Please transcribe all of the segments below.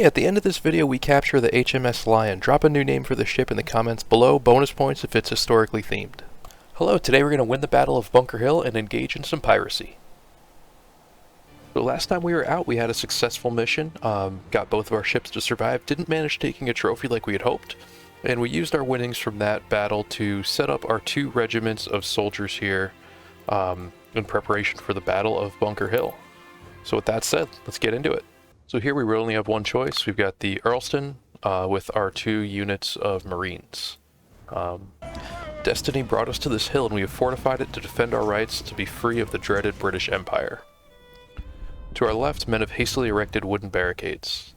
Hey, at the end of this video we capture the HMS Lion. Drop a new name for the ship in the comments below, bonus points if it's historically themed. Hello, today we're going to win the Battle of Bunker Hill and engage in some piracy. So last time we were out we had a successful mission, got both of our ships to survive, didn't manage taking a trophy like we had hoped, and we used our winnings from that battle to set up our 2 regiments of soldiers here in preparation for the Battle of Bunker Hill. So with that said, let's get into it. So here we only have one choice. We've got the Earlston with our 2 units of Marines. Destiny brought us to this hill and we have fortified it to defend our rights to be free of the dreaded British Empire. To our left, men have hastily erected wooden barricades.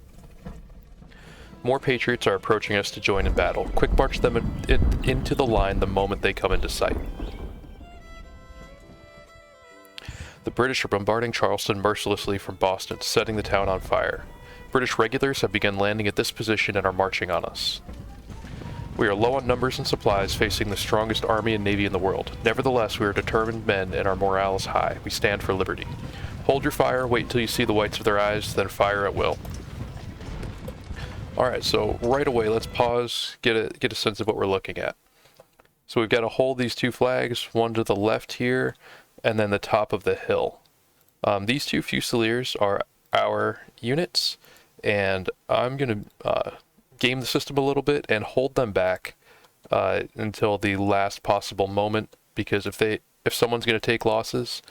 More Patriots are approaching us to join in battle. Quick march them into the line the moment they come into sight. The British are bombarding Charleston mercilessly from Boston, setting the town on fire. British regulars have begun landing at this position and are marching on us. We are low on numbers and supplies, facing the strongest army and navy in the world. Nevertheless, we are determined men and our morale is high. We stand for liberty. Hold your fire, wait until you see the whites of their eyes, then fire at will. Alright, so right away, let's pause, get a sense of what we're looking at. So we've got to hold these 2 flags, one to the left here, and then the top of the hill. These 2 Fusiliers are our units, and I'm going to game the system a little bit and hold them back until the last possible moment, because if someone's going to take losses,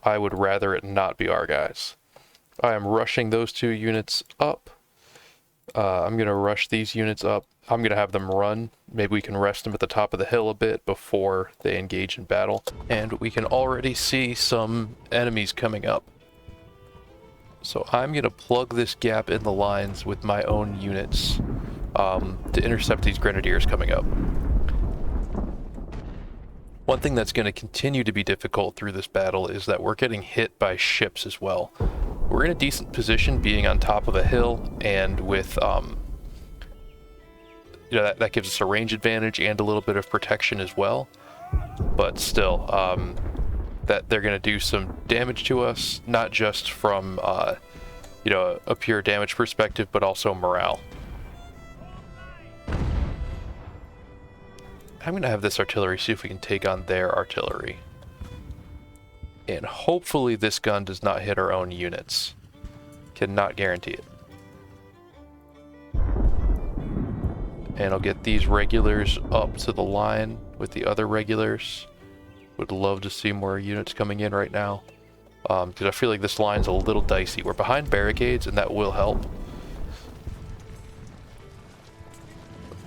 I would rather it not be our guys. I am rushing those 2 units up. I'm going to rush these units up. I'm going to have them run. Maybe we can rest them at the top of the hill a bit before they engage in battle. And we can already see some enemies coming up. So I'm going to plug this gap in the lines with my own units to intercept these grenadiers coming up. One thing that's going to continue to be difficult through this battle is that we're getting hit by ships as well. We're in a decent position being on top of a hill, and with that gives us a range advantage and a little bit of protection as well. But still, that they're going to do some damage to us, not just from a pure damage perspective, but also morale. I'm going to have this artillery see if we can take on their artillery. And hopefully this gun does not hit our own units. Cannot guarantee it. And I'll get these regulars up to the line with the other regulars. Would love to see more units coming in right now. Because I feel like this line's a little dicey. We're behind barricades and that will help.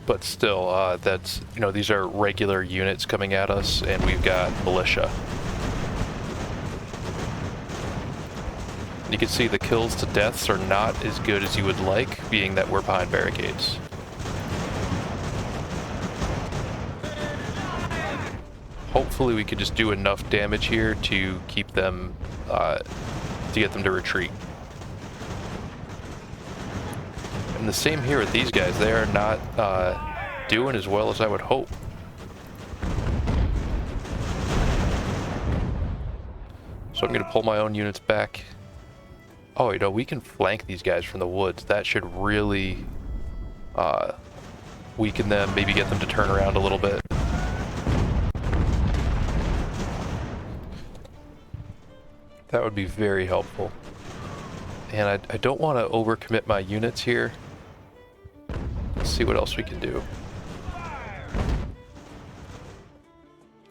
But still, that's, these are regular units coming at us, and we've got militia. You can see the kills to deaths are not as good as you would like, being that we're behind barricades. Hopefully we can just do enough damage here to keep them, to get them to retreat. And the same here with these guys. They are not doing as well as I would hope. So I'm going to pull my own units back. Oh, we can flank these guys from the woods. That should really weaken them, maybe get them to turn around a little bit. That would be very helpful. And I don't want to overcommit my units here. Let's see what else we can do.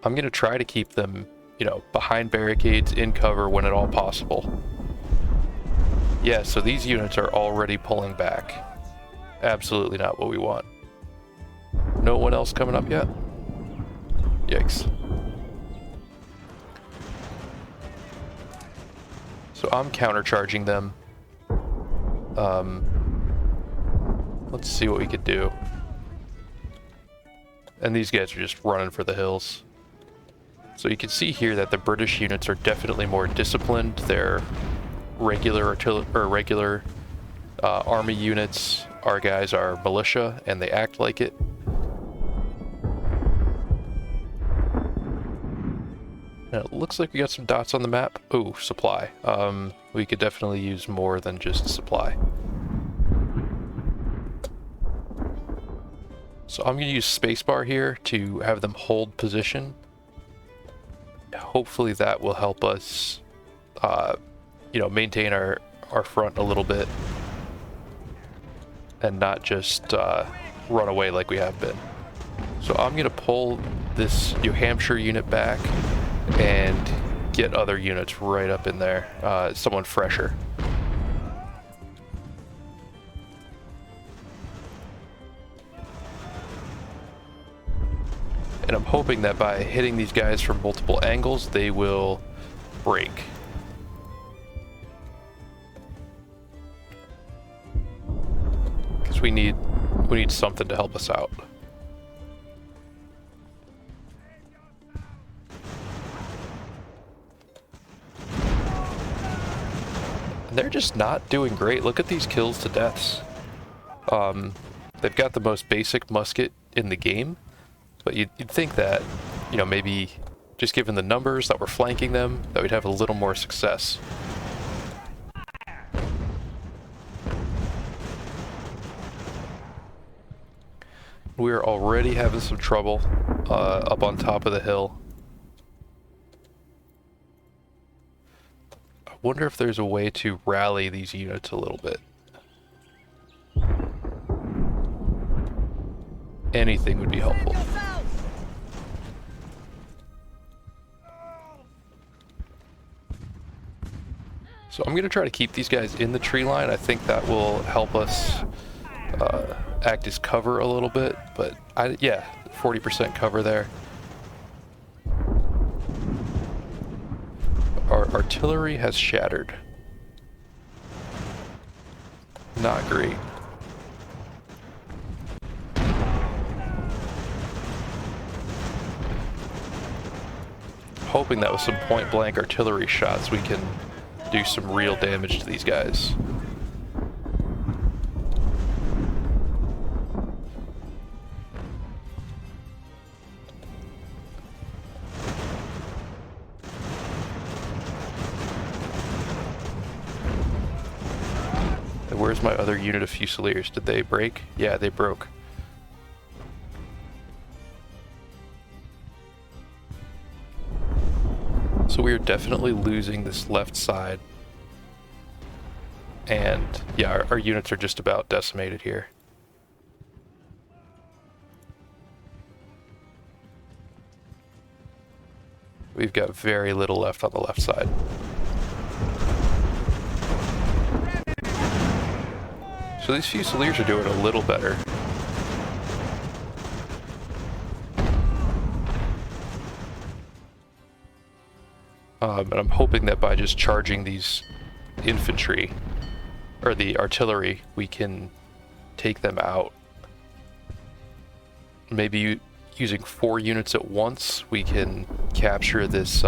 I'm going to try to keep them, behind barricades, in cover when at all possible. Yeah, so these units are already pulling back. Absolutely not what we want. No one else coming up yet? Yikes. So I'm countercharging them. Let's see what we could do. And these guys are just running for the hills. So you can see here that the British units are definitely more disciplined. They're regular army units. Our guys are militia, and they act like it. And it looks like we got some dots on the map. Ooh, supply. We could definitely use more than just supply. So I'm going to use spacebar here to have them hold position. Hopefully that will help us, you know, maintain our front a little bit and not just run away like we have been. So I'm going to pull this New Hampshire unit back and get other units right up in there, someone fresher. And I'm hoping that by hitting these guys from multiple angles, they will break. Because we need something to help us out. And they're just not doing great. Look at these kills to deaths. They've got the most basic musket in the game. But you'd think that, you know, maybe just given the numbers that we're flanking them, that we'd have a little more success. We're already having some trouble up on top of the hill. I wonder if there's a way to rally these units a little bit. Anything would be helpful. So I'm going to try to keep these guys in the tree line. I think that will help us act as cover a little bit. But yeah, 40% cover there. Our artillery has shattered. Not great. Hoping that with some point-blank artillery shots we can do some real damage to these guys. And where's my other unit of Fusiliers? Did they break? Yeah, they broke. So we are definitely losing this left side. And yeah, our units are just about decimated here. We've got very little left on the left side. So these Fusiliers are doing a little better. And I'm hoping that by just charging these infantry, or the artillery, we can take them out. Maybe using 4 units at once, we can capture this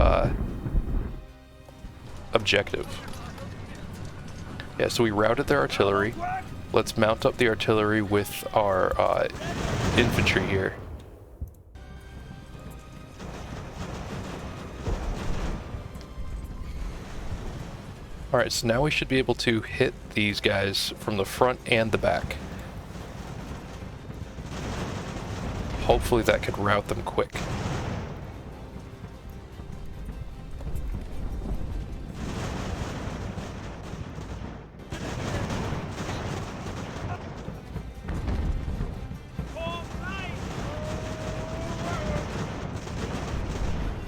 objective. Yeah, so we routed their artillery. Let's mount up the artillery with our infantry here. Alright, so now we should be able to hit these guys from the front and the back. Hopefully that could rout them quick.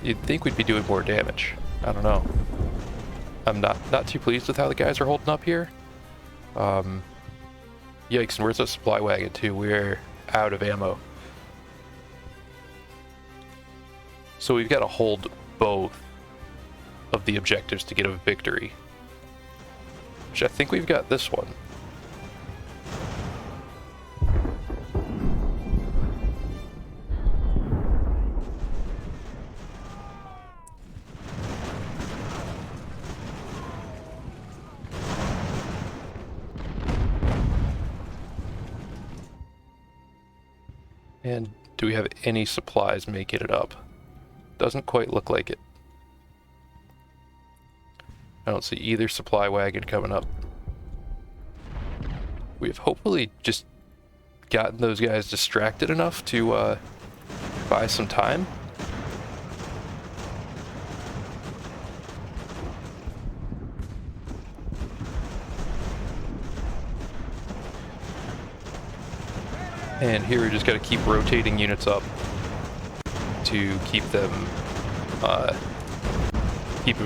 You'd think we'd be doing more damage. I don't know. I'm not too pleased with how the guys are holding up here. Yikes, and where's the supply wagon too? We're out of ammo. So we've got to hold both of the objectives to get a victory. Which I think we've got this one. And do we have any supplies making it up? Doesn't quite look like it. I don't see either supply wagon coming up. We have hopefully just gotten those guys distracted enough to buy some time. And here we just got to keep rotating units up to keep them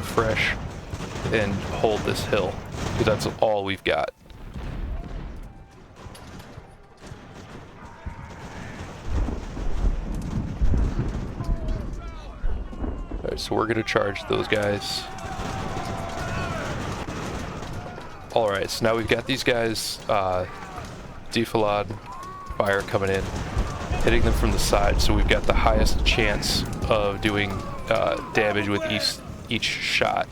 fresh and hold this hill, because that's all we've got. Alright, so we're going to charge those guys. Alright, so now we've got these guys defilade fire coming in, hitting them from the side, so we've got the highest chance of doing damage with each shot.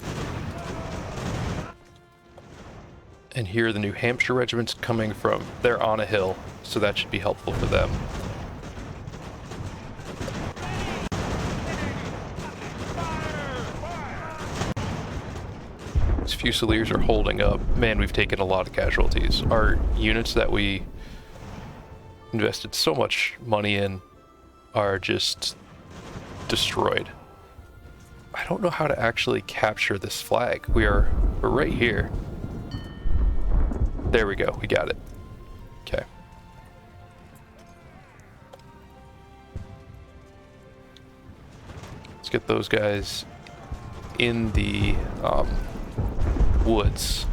And here the New Hampshire regiment's coming from, they're on a hill, so that should be helpful for them. These Fusiliers are holding up. Man, we've taken a lot of casualties. Our units that we invested so much money in are just destroyed. I don't know how to actually capture this flag. We're right here. There we go, we got it. Okay. Let's get those guys in the woods.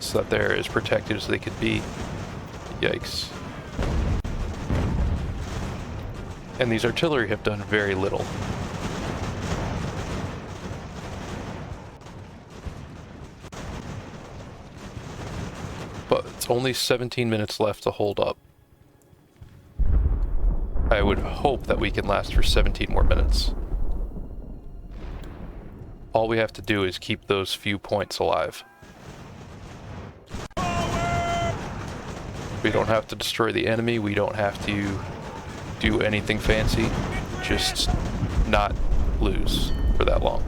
So that they're as protected as they could be. Yikes. And these artillery have done very little. But it's only 17 minutes left to hold up. I would hope that we can last for 17 more minutes. All we have to do is keep those few points alive. We don't have to destroy the enemy, we don't have to do anything fancy, just not lose for that long.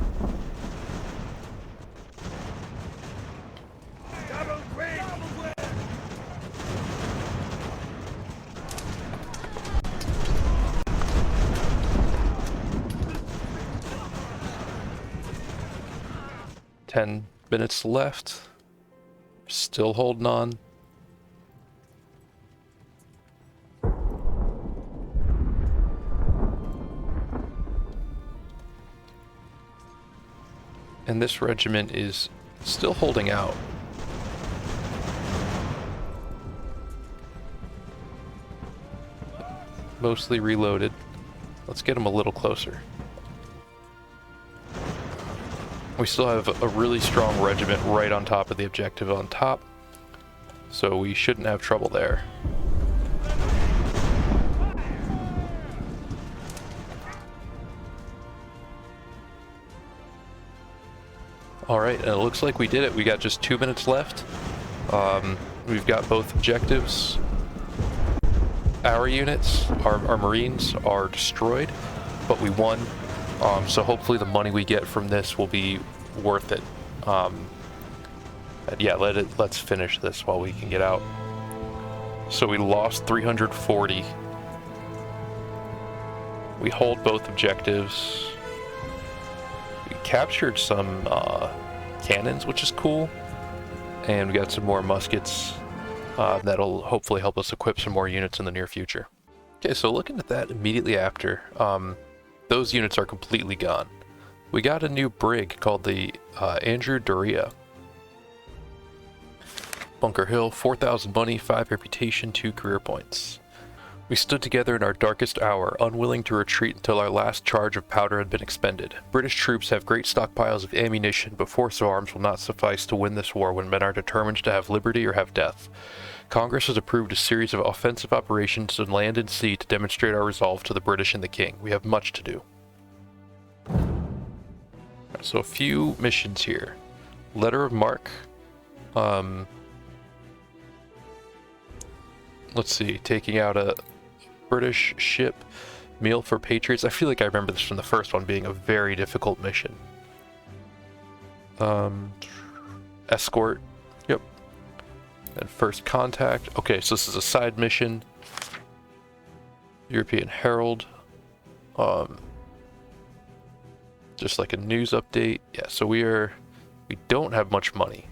Ten minutes left. Still holding on. And this regiment is still holding out. Mostly reloaded. Let's get them a little closer. We still have a really strong regiment right on top of the objective on top, so we shouldn't have trouble there. Alright, and it looks like we did it. We got just 2 minutes left. We've got both objectives. Our units, our Marines, are destroyed, but we won. So hopefully the money we get from this will be worth it. Yeah, let's finish this while we can get out. So we lost 340. We hold both objectives. We captured some cannons, which is cool. And we got some more muskets that'll hopefully help us equip some more units in the near future. Okay, so looking at that immediately after, those units are completely gone. We got a new brig called the Andrew Doria. Bunker Hill, 4,000 money, 5 reputation, 2 career points. We stood together in our darkest hour, unwilling to retreat until our last charge of powder had been expended. British troops have great stockpiles of ammunition, but force of arms will not suffice to win this war when men are determined to have liberty or have death. Congress has approved a series of offensive operations on land and sea to demonstrate our resolve to the British and the King. We have much to do. So a few missions here. Letter of marque. Let's see, taking out a British ship, meal for patriots. I feel like I remember this from the first one being a very difficult mission. escort. Yep. And first contact. Okay, so this is a side mission. European Herald. Just like a news update. Yeah, so we don't have much money.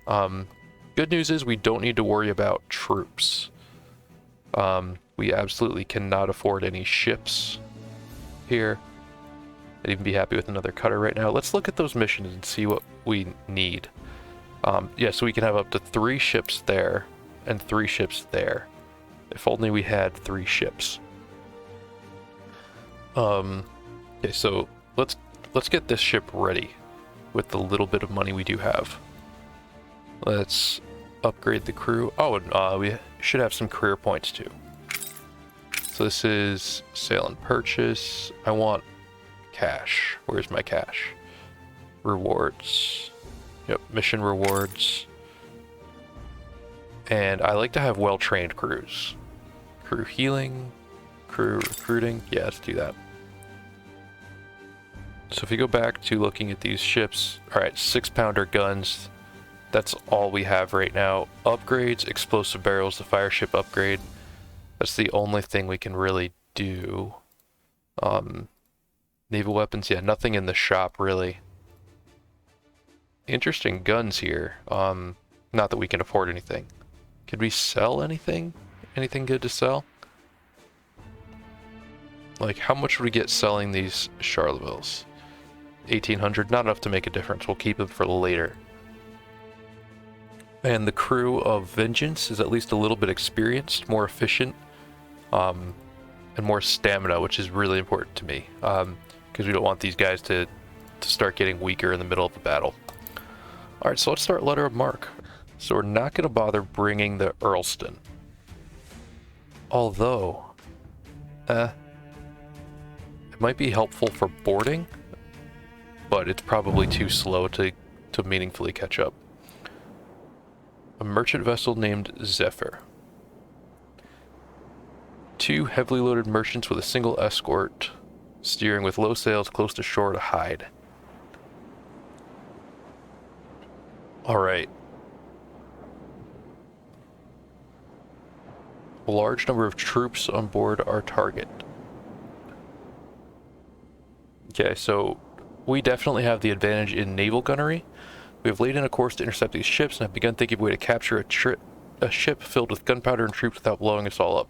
Good news is we don't need to worry about troops. We absolutely cannot afford any ships here. I'd even be happy with another cutter right now. Let's look at those missions and see what we need. Yeah, so we can have up to 3 ships there and 3 ships there. If only we had 3 ships. Okay, so let's get this ship ready with the little bit of money we do have. Let's upgrade the crew. Oh, and we should have some career points too. So this is sale and purchase. I want cash. Where's my cash? Rewards. Yep, mission rewards. And I like to have well-trained crews. Crew healing, crew recruiting. Yeah, let's do that. So if you go back to looking at these ships, alright, 6-pounder guns. That's all we have right now. Upgrades, explosive barrels, the fire ship upgrade. That's the only thing we can really do. Naval weapons, yeah, nothing in the shop really. Interesting guns here. Not that we can afford anything. Could we sell anything? Anything good to sell? Like, how much would we get selling these Charlevilles? 1,800, not enough to make a difference. We'll keep them for later. And the crew of Vengeance is at least a little bit experienced, more efficient, and more stamina, which is really important to me, because we don't want these guys to start getting weaker in the middle of the battle. Alright, so let's start letter of marque. So we're not going to bother bringing the Earlston. Although, it might be helpful for boarding, but it's probably too slow to meaningfully catch up. A merchant vessel named Zephyr. 2 heavily loaded merchants with a single escort, steering with low sails close to shore to hide. Alright. A large number of troops on board our target. Okay, so we definitely have the advantage in naval gunnery. We have laid in a course to intercept these ships and have begun thinking of a way to capture a ship filled with gunpowder and troops without blowing us all up.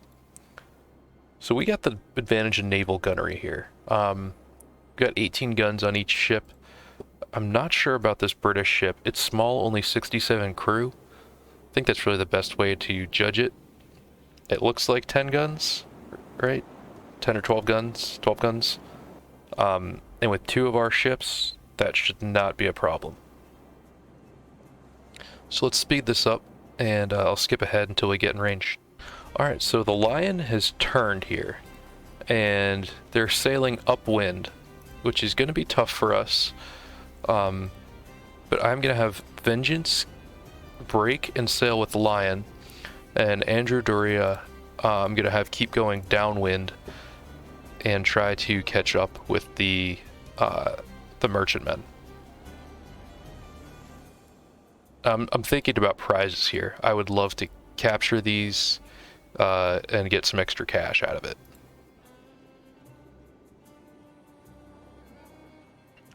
So we got the advantage in naval gunnery here. We got 18 guns on each ship. I'm not sure about this British ship. It's small, only 67 crew. I think that's really the best way to judge it. It looks like 10 guns, right? 10 or 12 guns, 12 guns. And with 2 of our ships, that should not be a problem. So let's speed this up, and I'll skip ahead until we get in range. Alright, so the Lion has turned here, and they're sailing upwind, which is going to be tough for us. But I'm going to have Vengeance break and sail with the Lion, and Andrew Doria, I'm going to have keep going downwind and try to catch up with the merchantmen. I'm thinking about prizes here. I would love to capture these and get some extra cash out of it.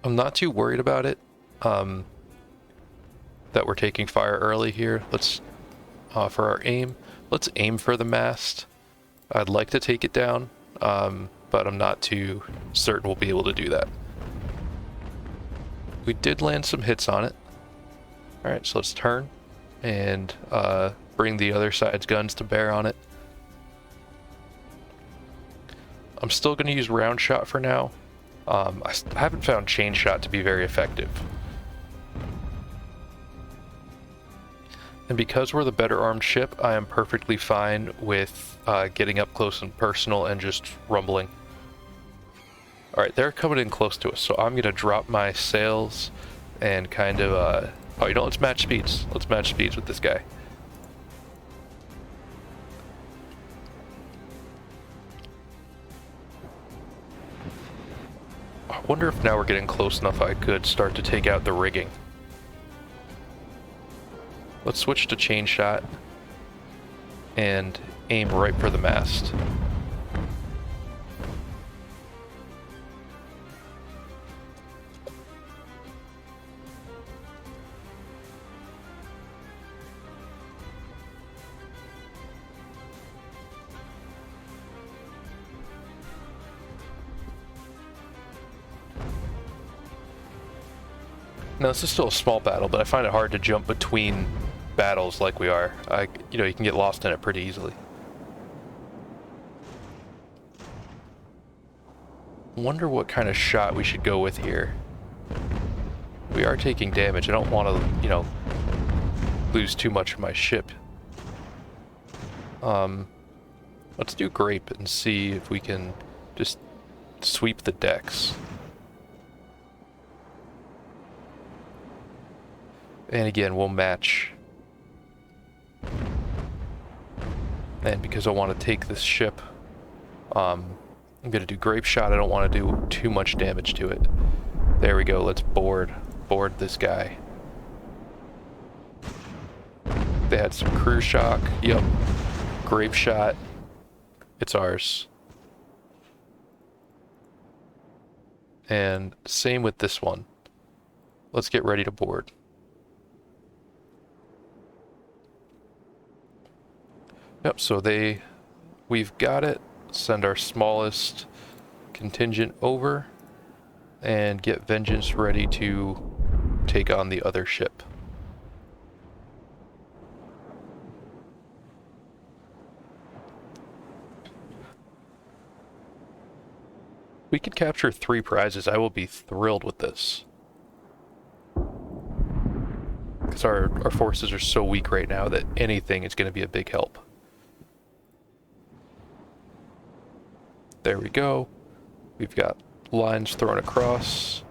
I'm not too worried about it, that we're taking fire early here. Let's, for our aim, let's aim for the mast. I'd like to take it down, but I'm not too certain we'll be able to do that. We did land some hits on it. Alright, so let's turn and bring the other side's guns to bear on it. I'm still going to use round shot for now. I haven't found chain shot to be very effective. And because we're the better armed ship, I am perfectly fine with getting up close and personal and just rumbling. Alright, they're coming in close to us, so I'm going to drop my sails and kind of... oh, you know, let's match speeds. Let's match speeds with this guy. I wonder if now we're getting close enough I could start to take out the rigging. Let's switch to chain shot and aim right for the mast. Now, this is still a small battle, but I find it hard to jump between battles like we are. You know, you can get lost in it pretty easily. Wonder what kind of shot we should go with here. We are taking damage. I don't want to, you know, lose too much of my ship. Let's do grape and see if we can just sweep the decks. And again, we'll match. And because I want to take this ship, I'm going to do grape shot. I don't want to do too much damage to it. There we go. Let's board this guy. They had some crew shock. Yep. Grape shot. It's ours. And same with this one. Let's get ready to board. Yep, so we've got it. Send our smallest contingent over and get Vengeance ready to take on the other ship. We could capture 3 prizes. I will be thrilled with this. Because our forces are so weak right now that anything is going to be a big help. There we go. We've got lines thrown across.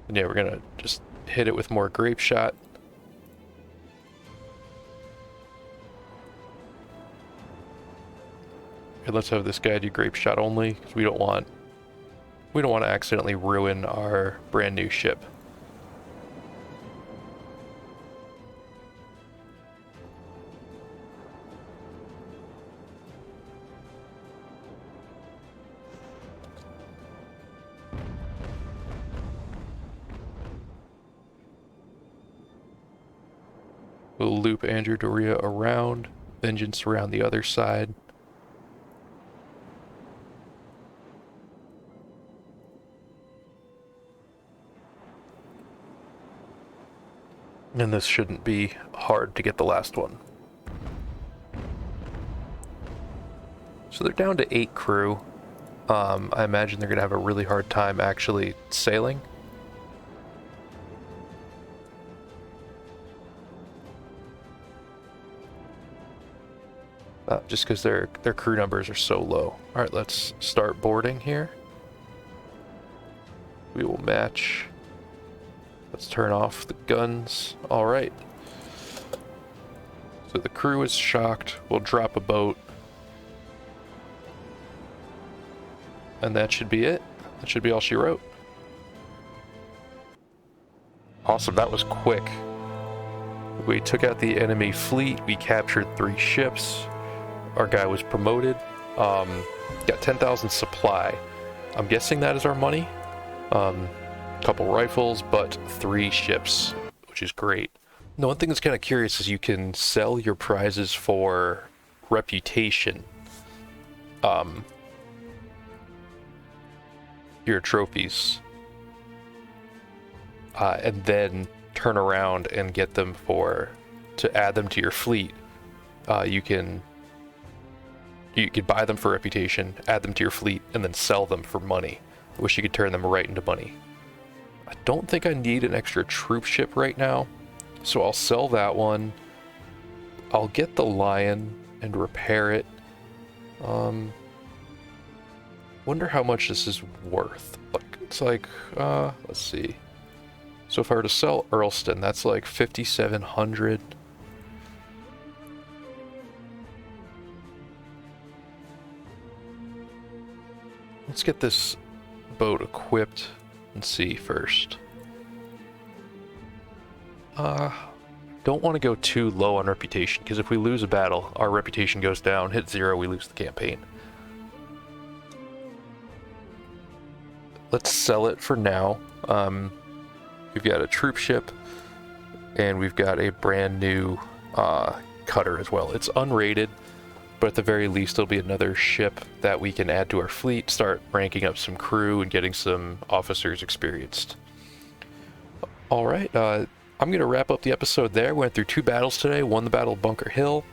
And yeah, we're gonna just hit it with more grape shot. And let's have this guy do grape shot only, because we don't want to accidentally ruin our brand new ship. We'll loop Andrew Doria around, Vengeance around the other side. And this shouldn't be hard to get the last one. So they're down to 8 crew. I imagine they're going to have a really hard time actually sailing. Just because their crew numbers are so low. Alright, let's start boarding here. We will match. Let's turn off the guns. Alright. So the crew is shocked. We'll drop a boat. And that should be it. That should be all she wrote. Awesome, that was quick. We took out the enemy fleet. We captured 3 ships. Our guy was promoted. Got 10,000 supply. I'm guessing that is our money. Couple rifles, but 3 ships, which is great. Now, one thing that's kind of curious is you can sell your prizes for reputation. Your trophies. And then turn around and get them to add them to your fleet. You can buy them for reputation, add them to your fleet, and then sell them for money. I wish you could turn them right into money. I don't think I need an extra troop ship right now, so I'll sell that one. I'll get the Lion and repair it. Wonder how much this is worth. It's like, let's see. So if I were to sell Earlston, that's like 5,700. Let's get this boat equipped and see first. Don't want to go too low on reputation, because if we lose a battle, our reputation goes down, hit 0, we lose the campaign. Let's sell it for now. We've got a troop ship, and we've got a brand new cutter as well. It's unrated, but at the very least it'll be another ship that we can add to our fleet, start ranking up some crew and getting some officers experienced. Alright, I'm going to wrap up the episode there. Went through 2 battles today, won the Battle of Bunker Hill,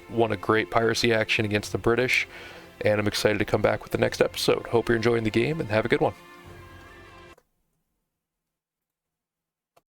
won a great piracy action against the British, and I'm excited to come back with the next episode. Hope you're enjoying the game, and have a good one.